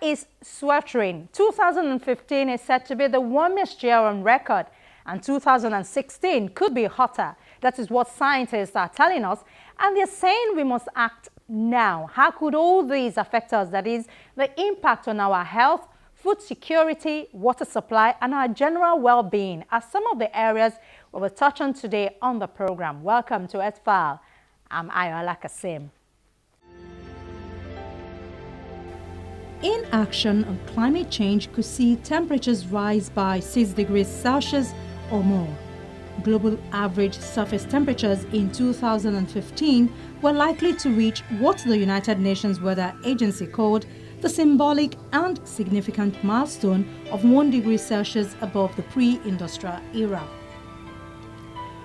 is sweltering. 2015 is said to be the warmest year on record, and 2016 could be hotter. That is what scientists are telling us, and they're saying we must act now. How could all these affect us? That is, the impact on our health, food security, water supply, and our general well-being are some of the areas we will touch on today on the program. Welcome to Earth File. I'm Ayola Kasim. Inaction on climate change could see temperatures rise by 6 degrees Celsius or more. Global average surface temperatures in 2015 were likely to reach what the United Nations Weather Agency called the symbolic and significant milestone of 1 degree Celsius above the pre-industrial era.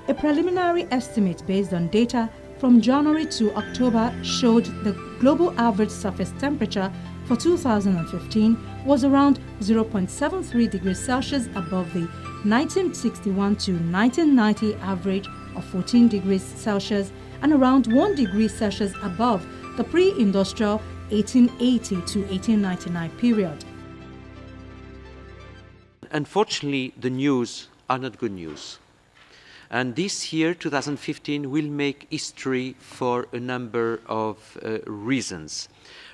A preliminary estimate based on data from January to October showed the global average surface temperature for 2015 was around 0.73 degrees Celsius above the 1961 to 1990 average of 14 degrees Celsius and around 1 degree Celsius above the pre-industrial 1880 to 1899 period. Unfortunately, the news are not good news. And this year, 2015, will make history for a number of reasons.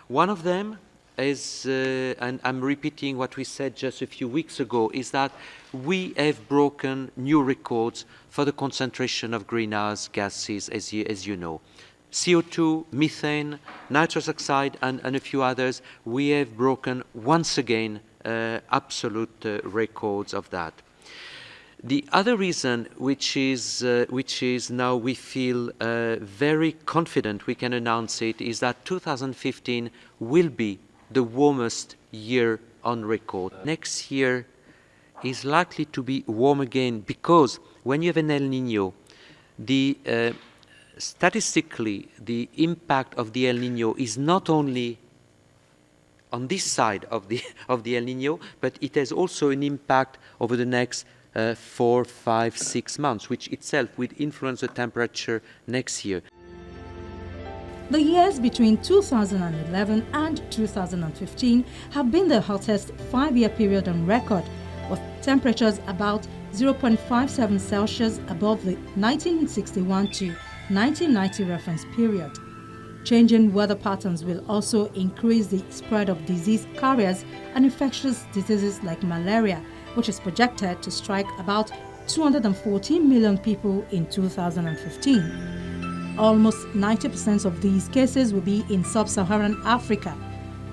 One of them is, and I'm repeating what we said just a few weeks ago, is that we have broken new records for the concentration of greenhouse gases, as you know. CO2, methane, nitrous oxide, and a few others, we have broken once again absolute records of that. The other reason, which is now we feel very confident we can announce it, is that 2015 will be the warmest year on record. Next year is likely to be warm again because when you have an El Niño, statistically the impact of the El Niño is not only on this side of the El Niño, but it has also an impact over the next 4, 5, 6 months, which itself will influence the temperature next year. The years between 2011 and 2015 have been the hottest 5-year period on record, with temperatures about 0.57 Celsius above the 1961 to 1990 reference period. Changing weather patterns will also increase the spread of disease carriers and infectious diseases like malaria, which is projected to strike about 214 million people in 2015. Almost 90% of these cases will be in sub-Saharan Africa.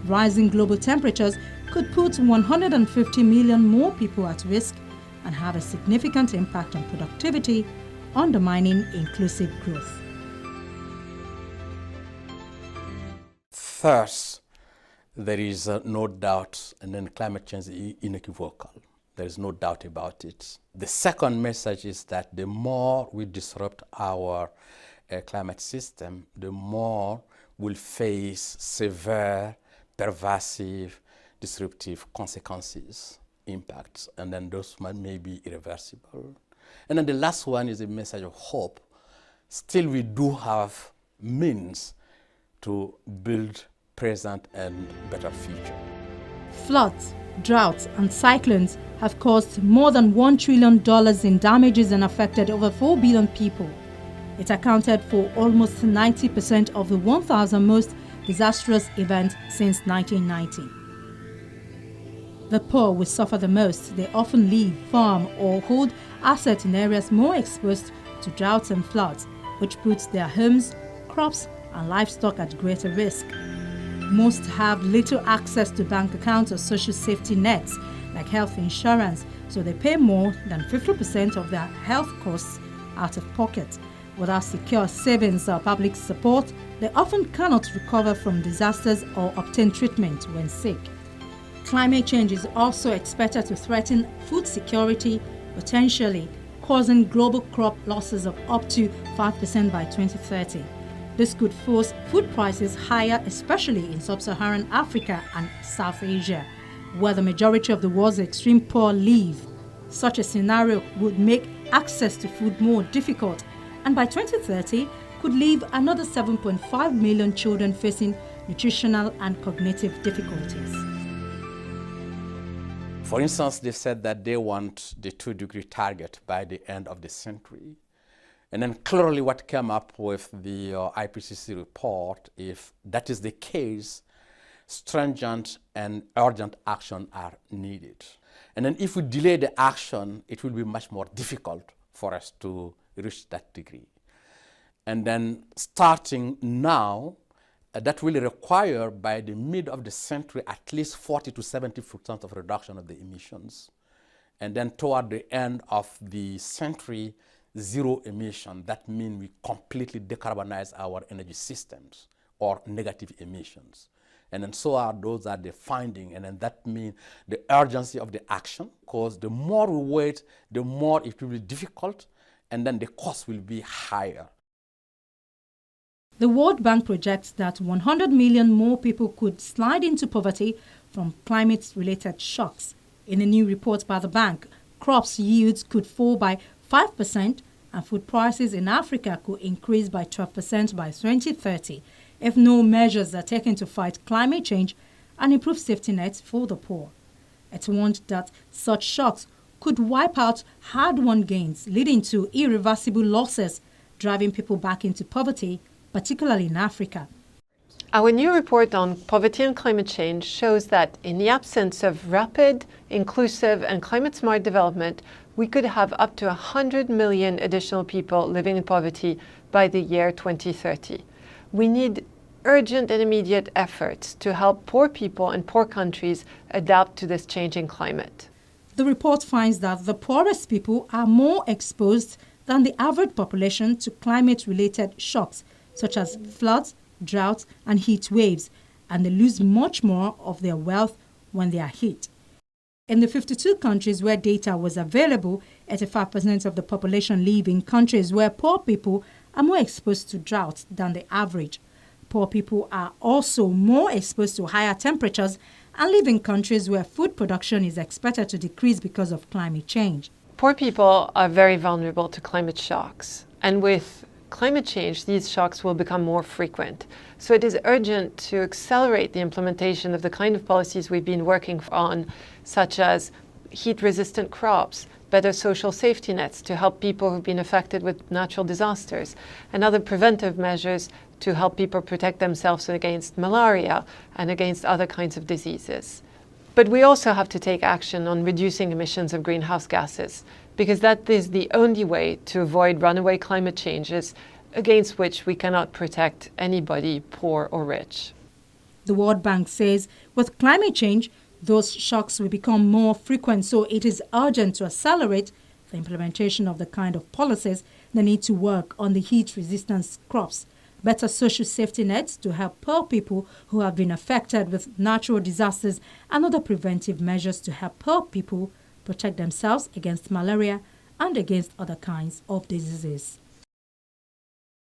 Rising global temperatures could put 150 million more people at risk and have a significant impact on productivity, undermining inclusive growth. First, there is no doubt, and then climate change is unequivocal. There is no doubt about it. The second message is that the more we disrupt our climate system, the more we'll face severe, pervasive, disruptive consequences, impacts, and then those may be irreversible. And then the last one is a message of hope. Still, we do have means to build present and better future. Floods, droughts, and cyclones have caused more than $1 trillion in damages and affected over 4 billion people. It accounted for almost 90% of the 1,000 most disastrous events since 1990. The poor will suffer the most. They often live, farm, or hold assets in areas more exposed to droughts and floods, which puts their homes, crops, and livestock at greater risk. Most have little access to bank accounts or social safety nets, like health insurance, so they pay more than 50% of their health costs out of pocket. Without secure savings or public support, they often cannot recover from disasters or obtain treatment when sick. Climate change is also expected to threaten food security, potentially causing global crop losses of up to 5% by 2030. This could force food prices higher, especially in sub-Saharan Africa and South Asia, where the majority of the world's extreme poor live. Such a scenario would make access to food more difficult, and by 2030 could leave another 7.5 million children facing nutritional and cognitive difficulties. For instance, they said that they want the 2-degree target by the end of the century. And then clearly what came up with the IPCC report, if that is the case, stringent and urgent action are needed. And then if we delay the action, it will be much more difficult for us to reach that degree. And then starting now, that will require by the mid of the century at least 40 to 70% of reduction of the emissions. And then toward the end of the century, zero emission. That means we completely decarbonize our energy systems or negative emissions. And then those are the findings, and then that means the urgency of the action, because the more we wait, the more it will be difficult, and then the cost will be higher. The World Bank projects that 100 million more people could slide into poverty from climate-related shocks. In a new report by the bank, crops yields could fall by 5% and food prices in Africa could increase by 12% by 2030 if no measures are taken to fight climate change and improve safety nets for the poor. It warned that such shocks could wipe out hard-won gains, leading to irreversible losses, driving people back into poverty, particularly in Africa. Our new report on poverty and climate change shows that in the absence of rapid, inclusive, and climate-smart development, we could have up to 100 million additional people living in poverty by the year 2030. We need urgent and immediate efforts to help poor people and poor countries adapt to this changing climate. The report finds that the poorest people are more exposed than the average population to climate-related shocks, such as floods, droughts, and heat waves, and they lose much more of their wealth when they are hit. In the 52 countries where data was available, 85% of the population live in countries where poor people are more exposed to drought than the average. Poor people are also more exposed to higher temperatures and live in countries where food production is expected to decrease because of climate change. Poor people are very vulnerable to climate shocks, and with climate change, these shocks will become more frequent. So it is urgent to accelerate the implementation of the kind of policies we've been working on, such as heat-resistant crops, better social safety nets to help people who've been affected with natural disasters, and other preventive measures to help people protect themselves against malaria and against other kinds of diseases. But we also have to take action on reducing emissions of greenhouse gases, because that is the only way to avoid runaway climate changes against which we cannot protect anybody, poor or rich. The World Bank says with climate change, those shocks will become more frequent, so it is urgent to accelerate the implementation of the kind of policies that need to work on the heat-resistant crops, better social safety nets to help poor people who have been affected with natural disasters, and other preventive measures to help poor people protect themselves against malaria and against other kinds of diseases.